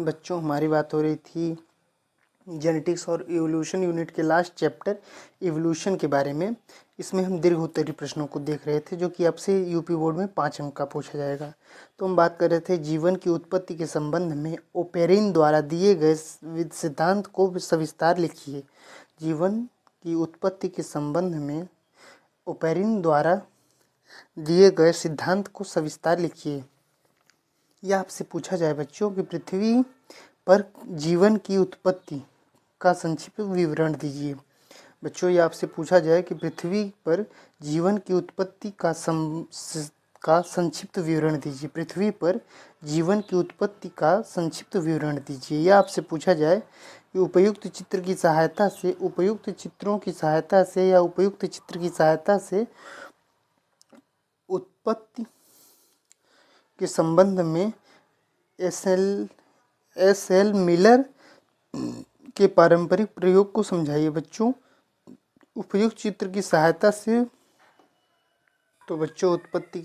बच्चों हमारी बात हो रही थी जेनेटिक्स और इवोल्यूशन यूनिट के लास्ट चैप्टर इवोल्यूशन के बारे में। इसमें हम दीर्घ उत्तरीय प्रश्नों को देख रहे थे जो कि आपसे यूपी बोर्ड में 5 अंक का पूछा जाएगा। तो हम बात कर रहे थे जीवन की उत्पत्ति के संबंध में ओपेरिन द्वारा दिए गए सिद्धांत को सविस्तार लिखिए। जीवन की उत्पत्ति के संबंध में ओपेरिन द्वारा दिए गए सिद्धांत को सविस्तार लिखिए। यह आपसे पूछा जाए बच्चों कि पृथ्वी पर जीवन की उत्पत्ति का संक्षिप्त विवरण दीजिए। बच्चों ये आपसे पूछा जाए कि पृथ्वी पर जीवन की उत्पत्ति का संक्षिप्त विवरण दीजिए। पृथ्वी पर जीवन की उत्पत्ति का संक्षिप्त विवरण दीजिए। यह आपसे पूछा जाए कि उपयुक्त चित्र की सहायता से, उपयुक्त चित्रों की सहायता से या उपयुक्त चित्र की सहायता से उत्पत्ति के संबंध में एस एल मिलर के पारंपरिक प्रयोग को समझाइए। बच्चों उपयुक्त चित्र की सहायता से, तो बच्चों उपयुक्त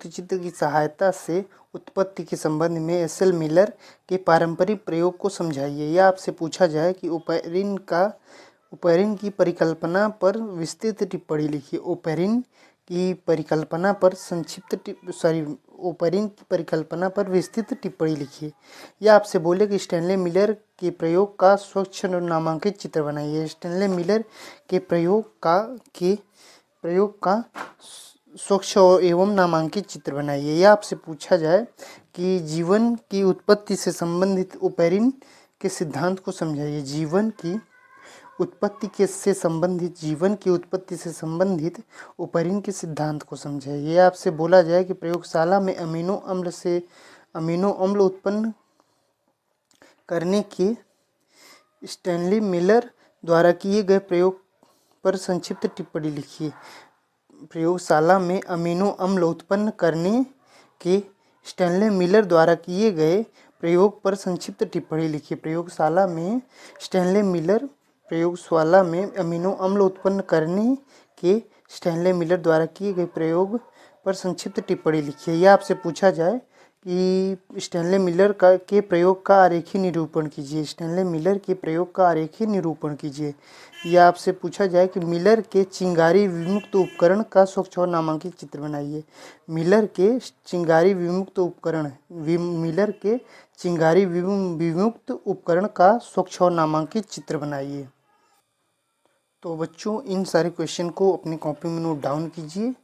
चित्र की सहायता से उत्पत्ति के संबंध में एस.एल. मिलर के पारंपरिक प्रयोग को समझाइए। यह आपसे पूछा जाए कि ओपेरिन की परिकल्पना पर विस्तृत टिप्पणी लिखिए। ओपेरिन की परिकल्पना पर विस्तृत टिप्पणी लिखिए। या आपसे बोले कि स्टैनले मिलर के प्रयोग का स्वच्छ और नामांकित चित्र बनाइए। स्टैनले मिलर के प्रयोग का स्वच्छ एवं नामांकित चित्र बनाइए। यह आपसे पूछा जाए कि जीवन की उत्पत्ति से संबंधित ओपेरिन के सिद्धांत को समझाइए। जीवन की उत्पत्ति से संबंधित ओपेरिन के सिद्धांत को समझाइए। यह आपसे बोला जाए कि प्रयोगशाला में अमीनो अम्ल उत्पन्न करने के स्टैनली मिलर द्वारा किए गए प्रयोग पर संक्षिप्त टिप्पणी लिखिए। प्रयोगशाला में अमीनो अम्ल उत्पन्न करने के स्टैनली मिलर द्वारा किए गए प्रयोग पर संक्षिप्त टिप्पणी लिखिए। प्रयोगशाला में अमीनो अम्ल उत्पन्न करने के स्टैनले मिलर द्वारा किए गए प्रयोग पर संक्षिप्त टिप्पणी लिखिए। यह आपसे पूछा जाए कि स्टैनले मिलर के प्रयोग का आरेखीय निरूपण कीजिए। स्टैनले मिलर के प्रयोग का आरेखीय निरूपण कीजिए। यह आपसे पूछा जाए कि मिलर के चिंगारी विमुक्त उपकरण का स्वच्छ और नामांकित चित्र बनाइए। मिलर के चिंगारी विमुक्त उपकरण का स्वच्छ और नामांकित चित्र बनाइए। तो बच्चों इन सारे क्वेश्चन को अपनी कॉपी में नोट डाउन कीजिए